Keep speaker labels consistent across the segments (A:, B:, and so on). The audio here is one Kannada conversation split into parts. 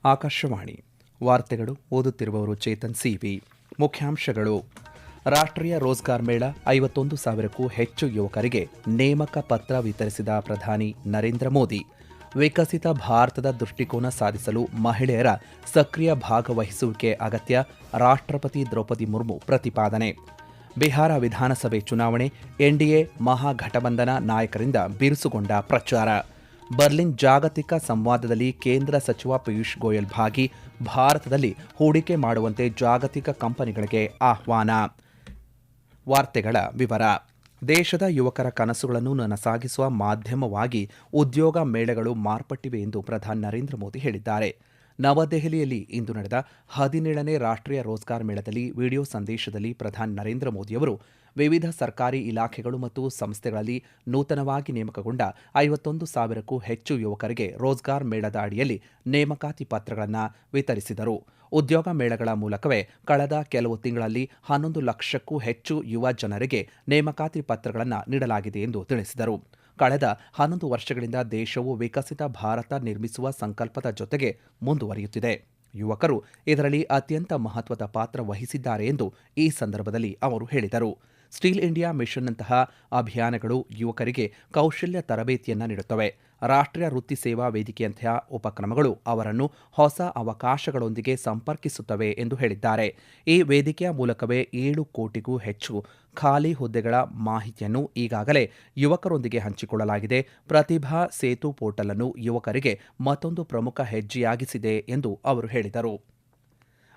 A: ಆಕಾಶವಾಣಿ ವಾರ್ತೆಗಳು ಓದುತ್ತಿರುವವರು ಚೇತನ್ ಸಿವಿ. ಮುಖ್ಯಾಂಶಗಳು: ರಾಷ್ಟ್ರೀಯ ರೋಜ್ಗಾರ್ ಮೇಳ, 51,000ಕ್ಕೂ ಹೆಚ್ಚು ಯುವಕರಿಗೆ ನೇಮಕ ಪತ್ರ ವಿತರಿಸಿದ ಪ್ರಧಾನಿ ನರೇಂದ್ರ ಮೋದಿ. ವಿಕಸಿತ ಭಾರತದ ದೃಷ್ಟಿಕೋನ ಸಾಧಿಸಲು ಮಹಿಳೆಯರ ಸಕ್ರಿಯ ಭಾಗವಹಿಸುವಿಕೆ ಅಗತ್ಯ, ರಾಷ್ಟ್ರಪತಿ ದ್ರೌಪದಿ ಮುರ್ಮು ಪ್ರತಿಪಾದನೆ. ಬಿಹಾರ ವಿಧಾನಸಭೆ ಚುನಾವಣೆ, ಎನ್ಡಿಎ ಮಹಾಗಠಬಂಧನ ನಾಯಕರಿಂದ ಬಿರುಸುಗೊಂಡ ಪ್ರಚಾರ. ಬರ್ಲಿನ್ ಜಾಗತಿಕ ಸಂವಾದದಲ್ಲಿ ಕೇಂದ್ರ ಸಚಿವ ಪಿಯೂಷ್ ಗೋಯಲ್ ಭಾಗಿ, ಭಾರತದಲ್ಲಿ ಹೂಡಿಕೆ ಮಾಡುವಂತೆ ಜಾಗತಿಕ ಕಂಪನಿಗಳಿಗೆ ಆಹ್ವಾನ. ವಾರ್ತೆಗಳ ವಿವರ. ದೇಶದ ಯುವಕರ ಕನಸುಗಳನ್ನು ನನಸಾಗಿಸುವ ಮಾಧ್ಯಮವಾಗಿ ಉದ್ಯೋಗ ಮೇಳಗಳು ಮಾರ್ಪಟ್ಟಿವೆ ಎಂದು ಪ್ರಧಾನಿ ನರೇಂದ್ರ ಮೋದಿ ಹೇಳಿದ್ದಾರೆ. ನವದೆಹಲಿಯಲ್ಲಿ ಇಂದು ನಡೆದ 17ನೇ ರಾಷ್ಟ್ರೀಯ ರೋಜ್ಗಾರ್ ಮೇಳದಲ್ಲಿ ವಿಡಿಯೋ ಸಂದೇಶದಲ್ಲಿ ಪ್ರಧಾನಿ ನರೇಂದ್ರ ಮೋದಿಯವರು ವಿವಿಧ ಸರ್ಕಾರಿ ಇಲಾಖೆಗಳು ಮತ್ತು ಸಂಸ್ಥೆಗಳಲ್ಲಿ ನೂತನವಾಗಿ ನೇಮಕಗೊಂಡ 51,000ಕ್ಕೂ ಹೆಚ್ಚು ಯುವಕರಿಗೆ ರೋಜ್ಗಾರ್ ಮೇಳದ ಅಡಿಯಲ್ಲಿ ನೇಮಕಾತಿ ಪತ್ರಗಳನ್ನು ವಿತರಿಸಿದರು. ಉದ್ಯೋಗ ಮೇಳಗಳ ಮೂಲಕವೇ ಕಳೆದ ಕೆಲವು ತಿಂಗಳಲ್ಲಿ 11 ಲಕ್ಷಕ್ಕೂ ಹೆಚ್ಚು ಯುವ ಜನರಿಗೆ ನೇಮಕಾತಿ ಪತ್ರಗಳನ್ನು ನೀಡಲಾಗಿದೆ ಎಂದು ತಿಳಿಸಿದರು. ಕಳೆದ 11 ವರ್ಷಗಳಿಂದ ದೇಶವು ವಿಕಸಿತ ಭಾರತ ನಿರ್ಮಿಸುವ ಸಂಕಲ್ಪದ ಜೊತೆಗೆ ಮುಂದುವರಿಯುತ್ತಿದೆ. ಯುವಕರು ಇದರಲ್ಲಿ ಅತ್ಯಂತ ಮಹತ್ವದ ಪಾತ್ರ ವಹಿಸಿದ್ದಾರೆ ಎಂದು ಈ ಸಂದರ್ಭದಲ್ಲಿ ಅವರು ಹೇಳಿದರು. ಸ್ಕಿಲ್ ಇಂಡಿಯಾ ಮಿಷನ್ನಂತಹ ಅಭಿಯಾನಗಳು ಯುವಕರಿಗೆ ಕೌಶಲ್ಯ ತರಬೇತಿಯನ್ನು ನೀಡುತ್ತವೆ. ರಾಷ್ಟ್ರೀಯ ವೃತ್ತಿ ಸೇವಾ ವೇದಿಕೆಯಂತಹ ಉಪಕ್ರಮಗಳು ಅವರನ್ನು ಹೊಸ ಅವಕಾಶಗಳೊಂದಿಗೆ ಸಂಪರ್ಕಿಸುತ್ತವೆ ಎಂದು ಹೇಳಿದ್ದಾರೆ. ಈ ವೇದಿಕೆಯ ಮೂಲಕವೇ 7 ಕೋಟಿಗೂ ಹೆಚ್ಚು ಖಾಲಿ ಹುದ್ದೆಗಳ ಮಾಹಿತಿಯನ್ನು ಈಗಾಗಲೇ ಯುವಕರೊಂದಿಗೆ ಹಂಚಿಕೊಳ್ಳಲಾಗಿದೆ. ಪ್ರತಿಭಾ ಸೇತು ಪೋರ್ಟಲ್ ಅನ್ನು ಯುವಕರಿಗೆ ಮತ್ತೊಂದು ಪ್ರಮುಖ ಹೆಜ್ಜೆಯಾಗಿಸಿದೆ ಎಂದು ಅವರು ಹೇಳಿದರು.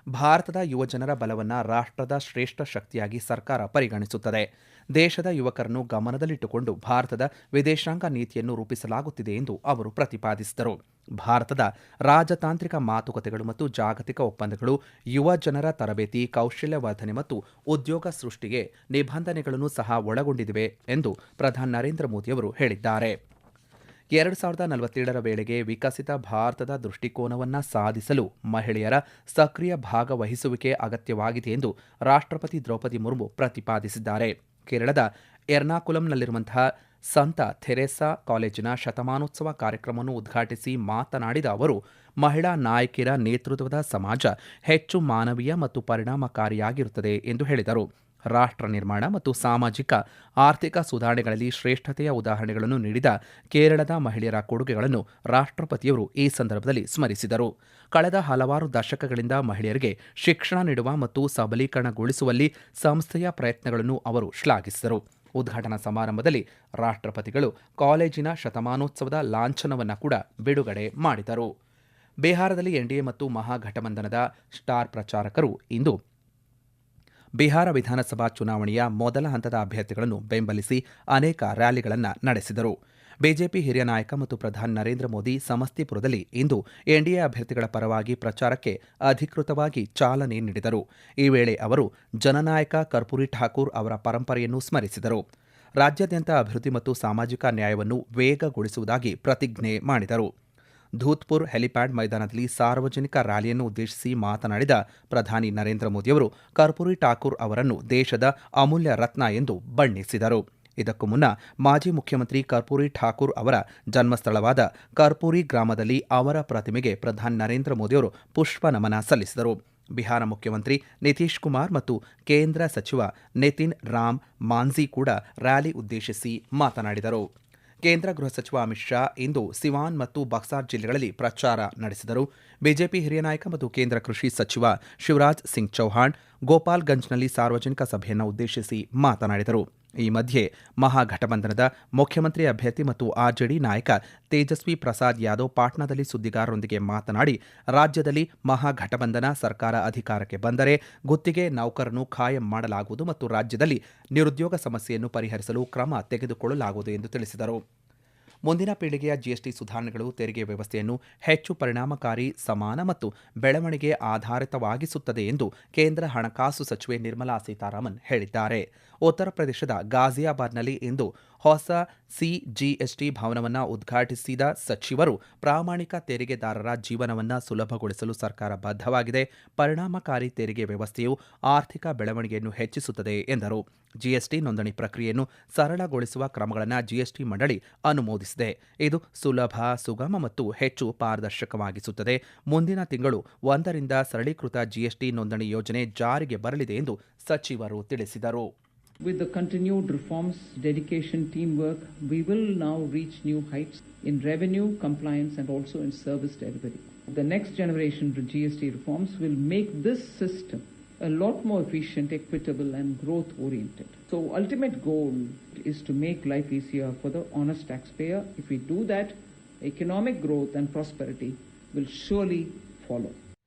A: ಭಾರತದ ಯುವಜನರ ಬಲವನ್ನು ರಾಷ್ಟ್ರದ ಶ್ರೇಷ್ಠ ಶಕ್ತಿಯಾಗಿ ಸರ್ಕಾರ ಪರಿಗಣಿಸುತ್ತದೆ. ದೇಶದ ಯುವಕರನ್ನು ಗಮನದಲ್ಲಿಟ್ಟುಕೊಂಡು ಭಾರತದ ವಿದೇಶಾಂಗ ನೀತಿಯನ್ನು ರೂಪಿಸಲಾಗುತ್ತಿದೆ ಎಂದು ಅವರು ಪ್ರತಿಪಾದಿಸಿದರು. ಭಾರತದ ರಾಜತಾಂತ್ರಿಕ ಮಾತುಕತೆಗಳು ಮತ್ತು ಜಾಗತಿಕ ಒಪ್ಪಂದಗಳು ಯುವ ಜನರ ತರಬೇತಿ, ಕೌಶಲ್ಯ ವರ್ಧನೆ ಮತ್ತು ಉದ್ಯೋಗ ಸೃಷ್ಟಿಗೆ ನಿಬಂಧನೆಗಳನ್ನು ಸಹ ಒಳಗೊಂಡಿವೆ ಎಂದು ಪ್ರಧಾನಿ ನರೇಂದ್ರ ಮೋದಿಯವರು ಹೇಳಿದ್ದಾರೆ. 2047ರ ವೇಳೆಗೆ ವಿಕಸಿತ ಭಾರತದ ದೃಷ್ಟಿಕೋನವನ್ನು ಸಾಧಿಸಲು ಮಹಿಳೆಯರ ಸಕ್ರಿಯ ಭಾಗವಹಿಸುವಿಕೆ ಅಗತ್ಯವಾಗಿದೆ ಎಂದು ರಾಷ್ಟ್ರಪತಿ ದ್ರೌಪದಿ ಮುರ್ಮು ಪ್ರತಿಪಾದಿಸಿದ್ದಾರೆ. ಕೇರಳದ ಎರ್ನಾಕುಲಂನಲ್ಲಿರುವಂತಹ ಸಂತ ಥೆರೇಸಾ ಕಾಲೇಜಿನ ಶತಮಾನೋತ್ಸವ ಕಾರ್ಯಕ್ರಮವನ್ನು ಉದ್ಘಾಟಿಸಿ ಮಾತನಾಡಿದ ಅವರು, ಮಹಿಳಾ ನಾಯಕಿಯರ ನೇತೃತ್ವದ ಸಮಾಜ ಹೆಚ್ಚು ಮಾನವೀಯ ಮತ್ತು ಪರಿಣಾಮಕಾರಿಯಾಗಿರುತ್ತದೆ ಎಂದು ಹೇಳಿದರು. ರಾಷ್ಟ್ರ ನಿರ್ಮಾಣ ಮತ್ತು ಸಾಮಾಜಿಕ ಆರ್ಥಿಕ ಸುಧಾರಣೆಗಳಲ್ಲಿ ಶ್ರೇಷ್ಠತೆಯ ಉದಾಹರಣೆಗಳನ್ನು ನೀಡಿದ ಕೇರಳದ ಮಹಿಳೆಯರ ಕೊಡುಗೆಗಳನ್ನು ರಾಷ್ಟ್ರಪತಿಯವರು ಈ ಸಂದರ್ಭದಲ್ಲಿ ಸ್ಮರಿಸಿದರು. ಕಳೆದ ಹಲವಾರು ದಶಕಗಳಿಂದ ಮಹಿಳೆಯರಿಗೆ ಶಿಕ್ಷಣ ನೀಡುವ ಮತ್ತು ಸಬಲೀಕರಣಗೊಳಿಸುವಲ್ಲಿ ಸಂಸ್ಥೆಯ ಪ್ರಯತ್ನಗಳನ್ನು ಅವರು ಶ್ಲಾಘಿಸಿದರು. ಉದ್ಘಾಟನಾ ಸಮಾರಂಭದಲ್ಲಿ ರಾಷ್ಟ್ರಪತಿಗಳು ಕಾಲೇಜಿನ ಶತಮಾನೋತ್ಸವದ ಲಾಂಛನವನ್ನು ಕೂಡ ಬಿಡುಗಡೆ ಮಾಡಿದರು. ಬಿಹಾರದಲ್ಲಿ ಎನ್ಡಿಎ ಮತ್ತು ಮಹಾಗಠಬಂಧನದ ಸ್ಟಾರ್ ಪ್ರಚಾರಕರು ಇಂದು ಬಿಹಾರ ವಿಧಾನಸಭಾ ಚುನಾವಣೆಯ ಮೊದಲ ಹಂತದ ಅಭ್ಯರ್ಥಿಗಳನ್ನು ಬೆಂಬಲಿಸಿ ಅನೇಕ ರ್ಯಾಲಿಗಳನ್ನು ನಡೆಸಿದರು. ಬಿಜೆಪಿ ಹಿರಿಯ ನಾಯಕ ಮತ್ತು ಪ್ರಧಾನಿ ನರೇಂದ್ರ ಮೋದಿ ಸಮಸ್ತಿಪುರದಲ್ಲಿ ಇಂದು ಎನ್ಡಿಎ ಅಭ್ಯರ್ಥಿಗಳ ಪರವಾಗಿ ಪ್ರಚಾರಕ್ಕೆ ಅಧಿಕೃತವಾಗಿ ಚಾಲನೆ ನೀಡಿದರು. ಈ ವೇಳೆ ಅವರು ಜನನಾಯಕ ಕರ್ಪೂರಿ ಠಾಕೂರ್ ಅವರ ಪರಂಪರೆಯನ್ನು ಸ್ಮರಿಸಿದರು. ರಾಜ್ಯಾದ್ಯಂತ ಅಭಿವೃದ್ಧಿ ಮತ್ತು ಸಾಮಾಜಿಕ ನ್ಯಾಯವನ್ನು ವೇಗಗೊಳಿಸುವುದಾಗಿ ಪ್ರತಿಜ್ಞೆ ಮಾಡಿದರು. ಧೂತ್ಪುರ್ ಹೆಲಿಪ್ಯಾಡ್ ಮೈದಾನದಲ್ಲಿ ಸಾರ್ವಜನಿಕ ರ್ಯಾಲಿಯನ್ನು ಉದ್ದೇಶಿಸಿ ಮಾತನಾಡಿದ ಪ್ರಧಾನಿ ನರೇಂದ್ರ ಮೋದಿಯವರು ಕರ್ಪೂರಿ ಠಾಕೂರ್ ಅವರನ್ನು ದೇಶದ ಅಮೂಲ್ಯ ರತ್ನ ಎಂದು ಬಣ್ಣಿಸಿದರು. ಇದಕ್ಕೂ ಮುನ್ನ ಮಾಜಿ ಮುಖ್ಯಮಂತ್ರಿ ಕರ್ಪೂರಿ ಠಾಕೂರ್ ಅವರ ಜನ್ಮಸ್ಥಳವಾದ ಕರ್ಪೂರಿ ಗ್ರಾಮದಲ್ಲಿ ಅವರ ಪ್ರತಿಮೆಗೆ ಪ್ರಧಾನಿ ನರೇಂದ್ರ ಮೋದಿಯವರು ಪುಷ್ಪ ನಮನ ಸಲ್ಲಿಸಿದರು. ಬಿಹಾರ ಮುಖ್ಯಮಂತ್ರಿ ನಿತೀಶ್ ಕುಮಾರ್ ಮತ್ತು ಕೇಂದ್ರ ಸಚಿವ ನಿತಿನ್ ರಾಮ್ ಮಾಂಝಿ ಕೂಡ ರ್ಯಾಲಿ ಉದ್ದೇಶಿಸಿ ಮಾತನಾಡಿದರು. ಕೇಂದ್ರ ಗೃಹ ಸಚಿವ ಅಮಿತ್ ಶಾ ಇಂದು ಸಿವಾನ್ ಮತ್ತು ಬಕ್ಸಾರ್ ಜಿಲ್ಲೆಗಳಲ್ಲಿ ಪ್ರಚಾರ ನಡೆಸಿದರು. ಬಿಜೆಪಿ ಹಿರಿಯ ನಾಯಕ ಮತ್ತು ಕೇಂದ್ರ ಕೃಷಿ ಸಚಿವ ಶಿವರಾಜ್ ಸಿಂಗ್ ಚೌಹಾಣ್ ಗೋಪಾಲ್ಗಂಜ್ನಲ್ಲಿ ಸಾರ್ವಜನಿಕ ಸಭೆಯನ್ನು ಉದ್ದೇಶಿಸಿ ಮಾತನಾಡಿದರು. ಈ ಮಧ್ಯೆ ಮಹಾಗಠಬಂಧನದ ಮುಖ್ಯಮಂತ್ರಿ ಅಭ್ಯರ್ಥಿ ಮತ್ತು ಆರ್ಜೆಡಿ ನಾಯಕ ತೇಜಸ್ವಿ ಪ್ರಸಾದ್ ಯಾದವ್ ಪಾಟ್ನಾದಲ್ಲಿ ಸುದ್ದಿಗಾರರೊಂದಿಗೆ ಮಾತನಾಡಿ, ರಾಜ್ಯದಲ್ಲಿ ಮಹಾಗಠಬಂಧನ ಸರ್ಕಾರ ಅಧಿಕಾರಕ್ಕೆ ಬಂದರೆ ಗುತ್ತಿಗೆ ನೌಕರರನ್ನು ಖಾಯಂ ಮಾಡಲಾಗುವುದು ಮತ್ತು ರಾಜ್ಯದಲ್ಲಿ ನಿರುದ್ಯೋಗ ಸಮಸ್ಯೆಯನ್ನು ಪರಿಹರಿಸಲು ಕ್ರಮ ತೆಗೆದುಕೊಳ್ಳಲಾಗುವುದು ಎಂದು ತಿಳಿಸಿದರು. ಮುಂದಿನ ಪೀಳಿಗೆಯ ಜಿಎಸ್ಟಿ ಸುಧಾರಣೆಗಳು ತೆರಿಗೆ ವ್ಯವಸ್ಥೆಯನ್ನು ಹೆಚ್ಚು ಪರಿಣಾಮಕಾರಿ, ಸಮಾನ ಮತ್ತು ಬೆಳವಣಿಗೆ ಆಧಾರಿತವಾಗಿಸುತ್ತದೆ ಎಂದು ಕೇಂದ್ರ ಹಣಕಾಸು ಸಚಿವೆ ನಿರ್ಮಲಾ ಸೀತಾರಾಮನ್ ಹೇಳಿದ್ದಾರೆ. ಉತ್ತರ ಪ್ರದೇಶದ ಗಾಜಿಯಾಬಾದ್ನಲ್ಲಿ ಇಂದು ಹೊಸ ಸಿಜಿಎಸ್ಟಿ ಭವನವನ್ನು ಉದ್ಘಾಟಿಸಿದ ಸಚಿವರು, ಪ್ರಾಮಾಣಿಕ ತೆರಿಗೆದಾರರ ಜೀವನವನ್ನು ಸುಲಭಗೊಳಿಸಲು ಸರ್ಕಾರ ಬದ್ಧವಾಗಿದೆ. ಪರಿಣಾಮಕಾರಿ ತೆರಿಗೆ ವ್ಯವಸ್ಥೆಯು ಆರ್ಥಿಕ ಬೆಳವಣಿಗೆಯನ್ನು ಹೆಚ್ಚಿಸುತ್ತದೆ ಎಂದರು. ಜಿಎಸ್ಟಿ ನೋಂದಣಿ ಪ್ರಕ್ರಿಯೆಯನ್ನು ಸರಳಗೊಳಿಸುವ ಕ್ರಮಗಳನ್ನು ಜಿಎಸ್ಟಿ ಮಂಡಳಿ ಅನುಮೋದಿಸಿದೆ. ತಿಳಿಸಿದೆ. ಇದು ಸುಲಭ, ಸುಗಮ ಮತ್ತು ಹೆಚ್ಚು ಪಾರದರ್ಶಕವಾಗಿಸುತ್ತದೆ. ಮುಂದಿನ ತಿಂಗಳು 1ರಿಂದ ಸರಳೀಕೃತ ಜಿಎಸ್ಟಿ ನೋಂದಣಿ ಯೋಜನೆ ಜಾರಿಗೆ ಬರಲಿದೆ ಎಂದು ಸಚಿವರು ತಿಳಿಸಿದರು.
B: With the continued reforms, dedication, teamwork, we will now reach new heights in revenue, compliance, and also in service delivery. The next generation of GST reforms will make this system a lot more efficient, equitable, and growth-oriented. So, ultimate goal is to make life easier for the honest taxpayer. If we do that, economic growth and prosperity will surely follow.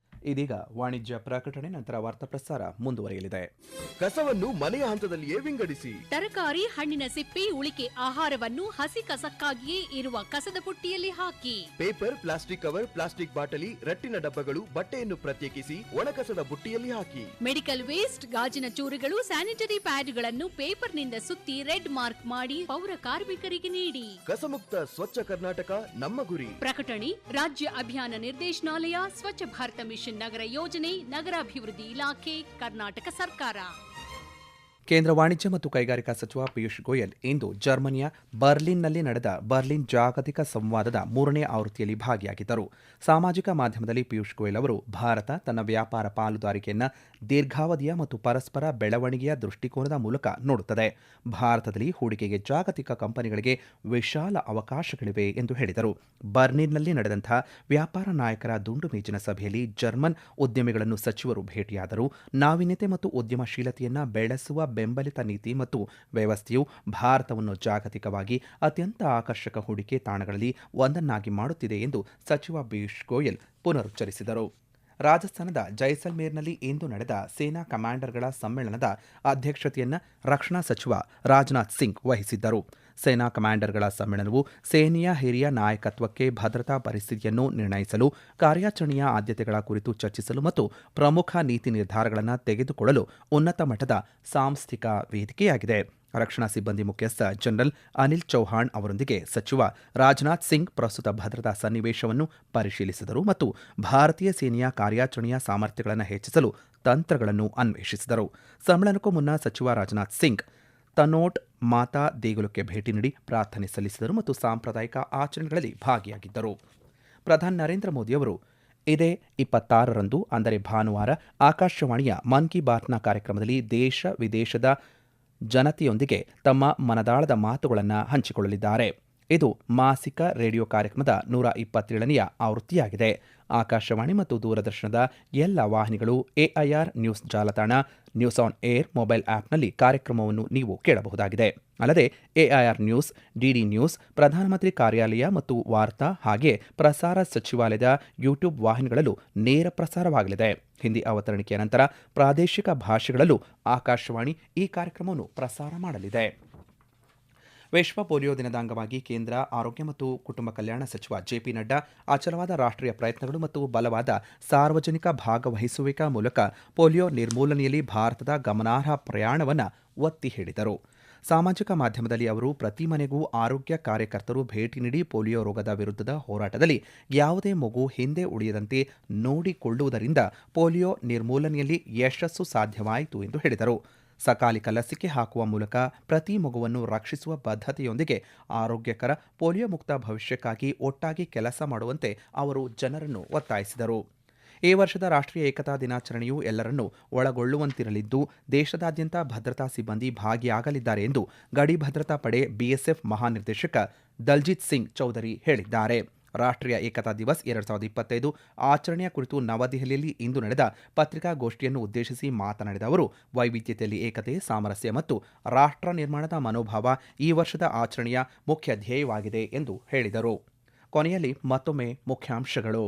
A: ಇದೀಗ ವಾಣಿಜ್ಯ ಪ್ರಕಟಣೆ, ನಂತರ ವಾರ್ತಾ ಪ್ರಸಾರ ಮುಂದುವರಿಯಲಿದೆ.
C: ಕಸವನ್ನು ಮನೆಯ ಹಂತದಲ್ಲಿಯೇ ವಿಂಗಡಿಸಿ.
D: ತರಕಾರಿ, ಹಣ್ಣಿನ ಸಿಪ್ಪೆ, ಉಳಿಕೆ ಆಹಾರವನ್ನು ಹಸಿ ಕಸಕ್ಕಾಗಿಯೇ ಇರುವ ಕಸದ ಬುಟ್ಟಿಯಲ್ಲಿ ಹಾಕಿ.
C: ಪೇಪರ್, ಪ್ಲಾಸ್ಟಿಕ್ ಕವರ್, ಪ್ಲಾಸ್ಟಿಕ್ ಬಾಟಲಿ, ರಟ್ಟಿನ ಡಬ್ಬಗಳು, ಬಟ್ಟೆಯನ್ನು ಪ್ರತ್ಯೇಕಿಸಿ ಒಣಕಸದ ಬುಟ್ಟಿಯಲ್ಲಿ ಹಾಕಿ.
D: ಮೆಡಿಕಲ್ ವೇಸ್ಟ್, ಗಾಜಿನ ಚೂರುಗಳು, ಸ್ಯಾನಿಟರಿ ಪ್ಯಾಡ್ಗಳನ್ನು ಪೇಪರ್ನಿಂದ ಸುತ್ತಿ ರೆಡ್ ಮಾರ್ಕ್ ಮಾಡಿ ಪೌರ ಕಾರ್ಮಿಕರಿಗೆ ನೀಡಿ.
C: ಕಸಮುಕ್ತ ಸ್ವಚ್ಛ ಕರ್ನಾಟಕ ನಮ್ಮ ಗುರಿ.
D: ಪ್ರಕಟಣೆ ರಾಜ್ಯ ಅಭಿಯಾನ ನಿರ್ದೇಶನಾಲಯ, ಸ್ವಚ್ಛ ಭಾರತ ಮಿಷನ್ ನಗರ ಯೋಜನೆ, ನಗರಾಭಿವೃದ್ಧಿ ಇಲಾಖೆ, ಕರ್ನಾಟಕ ಸರ್ಕಾರ.
A: ಕೇಂದ್ರ ವಾಣಿಜ್ಯ ಮತ್ತು ಕೈಗಾರಿಕಾ ಸಚಿವ ಪಿಯೂಷ್ ಗೋಯಲ್ ಇಂದು ಜರ್ಮನಿಯ ಬರ್ಲಿನ್ನಲ್ಲಿ ನಡೆದ ಬರ್ಲಿನ್ ಜಾಗತಿಕ ಸಂವಾದದ 3ನೇ ಆವೃತ್ತಿಯಲ್ಲಿ ಭಾಗಿಯಾಗಿದ್ದರು. ಸಾಮಾಜಿಕ ಮಾಧ್ಯಮದಲ್ಲಿ ಪಿಯೂಷ್ ಗೋಯಲ್ ಅವರು ಭಾರತ ತನ್ನ ವ್ಯಾಪಾರ ಪಾಲುದಾರಿಕೆಯನ್ನು ದೀರ್ಘಾವಧಿಯ ಮತ್ತು ಪರಸ್ಪರ ಬೆಳವಣಿಗೆಯ ದೃಷ್ಟಿಕೋನದ ಮೂಲಕ ನೋಡುತ್ತದೆ. ಭಾರತದಲ್ಲಿ ಹೂಡಿಕೆಗೆ ಜಾಗತಿಕ ಕಂಪನಿಗಳಿಗೆ ವಿಶಾಲ ಅವಕಾಶಗಳಿವೆ ಎಂದು ಹೇಳಿದರು. ಬರ್ಲಿನ್ನಲ್ಲಿ ನಡೆದಂತಹ ವ್ಯಾಪಾರ ನಾಯಕರ ದುಂಡು ಮೇಜಿನ ಸಭೆಯಲ್ಲಿ ಜರ್ಮನ್ ಉದ್ಯಮಿಗಳನ್ನು ಸಚಿವರು ಭೇಟಿಯಾದರು. ನಾವೀನ್ಯತೆ ಮತ್ತು ಉದ್ಯಮಶೀಲತೆಯನ್ನು ಬೆಳೆಸುವ ಬೆಂಬಲಿತ ನೀತಿ ಮತ್ತು ವ್ಯವಸ್ಥೆಯು ಭಾರತವನ್ನು ಜಾಗತಿಕವಾಗಿ ಅತ್ಯಂತ ಆಕರ್ಷಕ ಹೂಡಿಕೆ ತಾಣಗಳಲ್ಲಿ ಒಂದನ್ನಾಗಿ ಮಾಡುತ್ತಿದೆ ಎಂದು ಸಚಿವ ಪಿಯೂಷ್ ಗೋಯಲ್ ಪುನರುಚ್ಚರಿಸಿದರು. ರಾಜಸ್ಥಾನದ ಜೈಸಲ್ಮೇರ್ನಲ್ಲಿ ಇಂದು ನಡೆದ ಸೇನಾ ಕಮಾಂಡರ್ಗಳ ಸಮ್ಮೇಳನದ ಅಧ್ಯಕ್ಷತೆಯನ್ನು ರಕ್ಷಣಾ ಸಚಿವ ರಾಜನಾಥ್ ಸಿಂಗ್ ವಹಿಸಿದ್ದರು. ಸೇನಾ ಕಮಾಂಡರ್ಗಳ ಸಮ್ಮೇಳನವು ಸೇನೆಯ ಹಿರಿಯ ನಾಯಕತ್ವಕ್ಕೆ ಭದ್ರತಾ ಪರಿಸ್ಥಿತಿಯನ್ನು ನಿರ್ಣಯಿಸಲು, ಕಾರ್ಯಾಚರಣೆಯ ಆದ್ಯತೆಗಳ ಕುರಿತು ಚರ್ಚಿಸಲು ಮತ್ತು ಪ್ರಮುಖ ನೀತಿ ನಿರ್ಧಾರಗಳನ್ನು ತೆಗೆದುಕೊಳ್ಳಲು ಉನ್ನತ ಮಟ್ಟದ ಸಾಂಸ್ಥಿಕ ವೇದಿಕೆಯಾಗಿದೆ. ರಕ್ಷಣಾ ಸಿಬ್ಬಂದಿ ಮುಖ್ಯಸ್ಥ ಜನರಲ್ ಅನಿಲ್ ಚೌಹಾಣ್ ಅವರೊಂದಿಗೆ ಸಚಿವ ರಾಜನಾಥ್ ಸಿಂಗ್ ಪ್ರಸ್ತುತ ಭದ್ರತಾ ಸನ್ನಿವೇಶವನ್ನು ಪರಿಶೀಲಿಸಿದರು ಮತ್ತು ಭಾರತೀಯ ಸೇನೆಯ ಕಾರ್ಯಾಚರಣೆಯ ಸಾಮರ್ಥ್ಯಗಳನ್ನು ಹೆಚ್ಚಿಸಲು ತಂತ್ರಗಳನ್ನು ಅನ್ವೇಷಿಸಿದರು. ಸಮ್ಮೇಳನಕ್ಕೂ ಮುನ್ನ ಸಚಿವ ರಾಜನಾಥ್ ಸಿಂಗ್ ತನೋಟ್ ಮಾತಾ ದೇಗುಲಕ್ಕೆ ಭೇಟಿ ನೀಡಿ ಪ್ರಾರ್ಥನೆ ಸಲ್ಲಿಸಿದರು ಮತ್ತು ಸಾಂಪ್ರದಾಯಿಕ ಆಚರಣೆಗಳಲ್ಲಿ ಭಾಗಿಯಾಗಿದ್ದರು. ಪ್ರಧಾನಿ ನರೇಂದ್ರ ಮೋದಿಯವರು ಇದೇ 26ರಂದು ಅಂದರೆ ಭಾನುವಾರ ಆಕಾಶವಾಣಿಯ ಮನ್ ಕಿ ಬಾತ್ನ ಕಾರ್ಯಕ್ರಮದಲ್ಲಿ ದೇಶ ವಿದೇಶದ ಜನತೆಯೊಂದಿಗೆ ತಮ್ಮ ಮನದಾಳದ ಮಾತುಗಳನ್ನು ಹಂಚಿಕೊಳ್ಳಲಿದ್ದಾರೆ. ಇದು ಮಾಸಿಕ ರೇಡಿಯೋ ಕಾರ್ಯಕ್ರಮದ 127ನೇ ಆವೃತ್ತಿಯಾಗಿದೆ. ಆಕಾಶವಾಣಿ ಮತ್ತು ದೂರದರ್ಶನದ ಎಲ್ಲ ವಾಹಿನಿಗಳು, ಎಐಆರ್ ನ್ಯೂಸ್ ಜಾಲತಾಣ, ನ್ಯೂಸ್ ಆನ್ ಏರ್ ಮೊಬೈಲ್ ಆಪ್ನಲ್ಲಿ ಕಾರ್ಯಕ್ರಮವನ್ನು ನೀವು ಕೇಳಬಹುದಾಗಿದೆ. ಅಲ್ಲದೆ ಎಐಆರ್ ನ್ಯೂಸ್, ಡಿಡಿ ನ್ಯೂಸ್, ಪ್ರಧಾನಮಂತ್ರಿ ಕಾರ್ಯಾಲಯ ಮತ್ತು ವಾರ್ತಾ ಹಾಗೆ ಪ್ರಸಾರ ಸಚಿವಾಲಯದ ಯೂಟ್ಯೂಬ್ ವಾಹಿನಿಗಳಲ್ಲೂ ನೇರ ಪ್ರಸಾರವಾಗಲಿದೆ. ಹಿಂದಿ ಅವತರಣಿಕೆಯ ನಂತರ ಪ್ರಾದೇಶಿಕ ಭಾಷೆಗಳಲ್ಲೂ ಆಕಾಶವಾಣಿ ಈ ಕಾರ್ಯಕ್ರಮವನ್ನು ಪ್ರಸಾರ ಮಾಡಲಿದೆ. ವಿಶ್ವ ಪೋಲಿಯೋ ದಿನದ ಅಂಗವಾಗಿ ಕೇಂದ್ರ ಆರೋಗ್ಯ ಮತ್ತು ಕುಟುಂಬ ಕಲ್ಯಾಣ ಸಚಿವ ಜೆಪಿ ನಡ್ಡಾ ಅಚಲವಾದ ರಾಷ್ಟ್ರೀಯ ಪ್ರಯತ್ನಗಳು ಮತ್ತು ಬಲವಾದ ಸಾರ್ವಜನಿಕ ಭಾಗವಹಿಸುವಿಕೆ ಮೂಲಕ ಪೋಲಿಯೋ ನಿರ್ಮೂಲನೆಯಲ್ಲಿ ಭಾರತದ ಗಮನಾರ್ಹ ಪ್ರಯಾಣವನ್ನು ಒತ್ತಿ ಹೇಳಿದರು. ಸಾಮಾಜಿಕ ಮಾಧ್ಯಮದಲ್ಲಿ ಅವರು ಪ್ರತಿ ಮನೆಗೂ ಆರೋಗ್ಯ ಕಾರ್ಯಕರ್ತರು ಭೇಟಿ ನೀಡಿ ಪೋಲಿಯೋ ರೋಗದ ವಿರುದ್ಧದ ಹೋರಾಟದಲ್ಲಿ ಯಾವುದೇ ಮಗು ಹಿಂದೆ ಉಳಿಯದಂತೆ ನೋಡಿಕೊಳ್ಳುವುದರಿಂದ ಪೋಲಿಯೋ ನಿರ್ಮೂಲನೆಯಲ್ಲಿ ಯಶಸ್ಸು ಸಾಧ್ಯವಾಯಿತು ಎಂದು ಹೇಳಿದರು. ಸಕಾಲಿಕ ಲಸಿಕೆ ಹಾಕುವ ಮೂಲಕ ಪ್ರತಿ ಮಗುವನ್ನು ರಕ್ಷಿಸುವ ಬದ್ಧತೆಯೊಂದಿಗೆ ಆರೋಗ್ಯಕರ ಪೋಲಿಯೋ ಮುಕ್ತ ಭವಿಷ್ಯಕ್ಕಾಗಿ ಒಟ್ಟಾಗಿ ಕೆಲಸ ಮಾಡುವಂತೆ ಅವರು ಜನರನ್ನು ಒತ್ತಾಯಿಸಿದರು. ಈ ವರ್ಷದ ರಾಷ್ಟ್ರೀಯ ಏಕತಾ ದಿನಾಚರಣೆಯು ಎಲ್ಲರನ್ನೂ ಒಳಗೊಳ್ಳುವಂತಿರಲಿದ್ದು ದೇಶದಾದ್ಯಂತ ಭದ್ರತಾ ಸಿಬ್ಬಂದಿ ಭಾಗಿಯಾಗಲಿದ್ದಾರೆ ಎಂದು ಗಡಿ ಭದ್ರತಾ ಪಡೆ ಬಿಎಸ್ಎಫ್ ಮಹಾನಿರ್ದೇಶಕ ದಲ್ಜಿತ್ ಸಿಂಗ್ ಚೌಧರಿ ಹೇಳಿದ್ದಾರೆ. ರಾಷ್ಟ್ರೀಯ ಏಕತಾ ದಿವಸ್ 2025 ಆಚರಣೆಯ ಕುರಿತು ನವದೆಹಲಿಯಲ್ಲಿ ಇಂದು ನಡೆದ ಪತ್ರಿಕಾಗೋಷ್ಠಿಯನ್ನು ಉದ್ದೇಶಿಸಿ ಮಾತನಾಡಿದ ಅವರು, ವೈವಿಧ್ಯತೆಯಲ್ಲಿ ಏಕತೆ, ಸಾಮರಸ್ಯ ಮತ್ತು ರಾಷ್ಟ್ರ ನಿರ್ಮಾಣದ ಮನೋಭಾವ ಈ ವರ್ಷದ ಆಚರಣೆಯ ಮುಖ್ಯ ಧ್ಯೇಯವಾಗಿದೆ ಎಂದು ಹೇಳಿದರು. ಕೊನೆಯಲ್ಲಿ ಮತ್ತೊಮ್ಮೆ ಮುಖ್ಯಾಂಶಗಳು.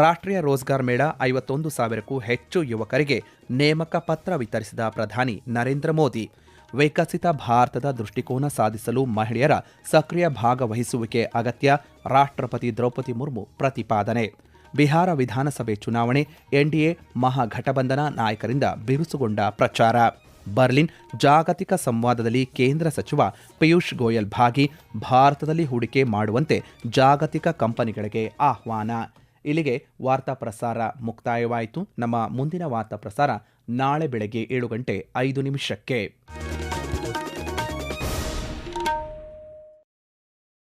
A: ರಾಷ್ಟ್ರೀಯ ರೋಜ್ಗಾರ್ ಮೇಳ 51,000ಕ್ಕೂ ಹೆಚ್ಚು ಯುವಕರಿಗೆ ನೇಮಕ ಪತ್ರ ವಿತರಿಸಿದ ಪ್ರಧಾನಿ ನರೇಂದ್ರ ಮೋದಿ. ವಿಕಸಿತ ಭಾರತದ ದೃಷ್ಟಿಕೋನ ಸಾಧಿಸಲು ಮಹಿಳೆಯರ ಸಕ್ರಿಯ ಭಾಗವಹಿಸುವಿಕೆ ಅಗತ್ಯ, ರಾಷ್ಟ್ರಪತಿ ದ್ರೌಪದಿ ಮುರ್ಮು ಪ್ರತಿಪಾದನೆ. ಬಿಹಾರ ವಿಧಾನಸಭೆ ಚುನಾವಣೆ, ಎನ್ಡಿಎ ಮಹಾಗಠಬಂಧನ ನಾಯಕರಿಂದ ಬಿರುಸುಗೊಂಡ ಪ್ರಚಾರ. ಬರ್ಲಿನ್ ಜಾಗತಿಕ ಸಂವಾದದಲ್ಲಿ ಕೇಂದ್ರ ಸಚಿವ ಪಿಯೂಷ್ ಗೋಯಲ್ ಭಾಗಿ, ಭಾರತದಲ್ಲಿ ಹೂಡಿಕೆ ಮಾಡುವಂತೆ ಜಾಗತಿಕ ಕಂಪನಿಗಳಿಗೆ ಆಹ್ವಾನ. ಇಲ್ಲಿಗೆ ವಾರ್ತಾ ಪ್ರಸಾರ ಮುಕ್ತಾಯವಾಯಿತು. ನಮ್ಮ ಮುಂದಿನ ವಾರ್ತಾ ಪ್ರಸಾರ ನಾಳೆ ಬೆಳಗ್ಗೆ 7:05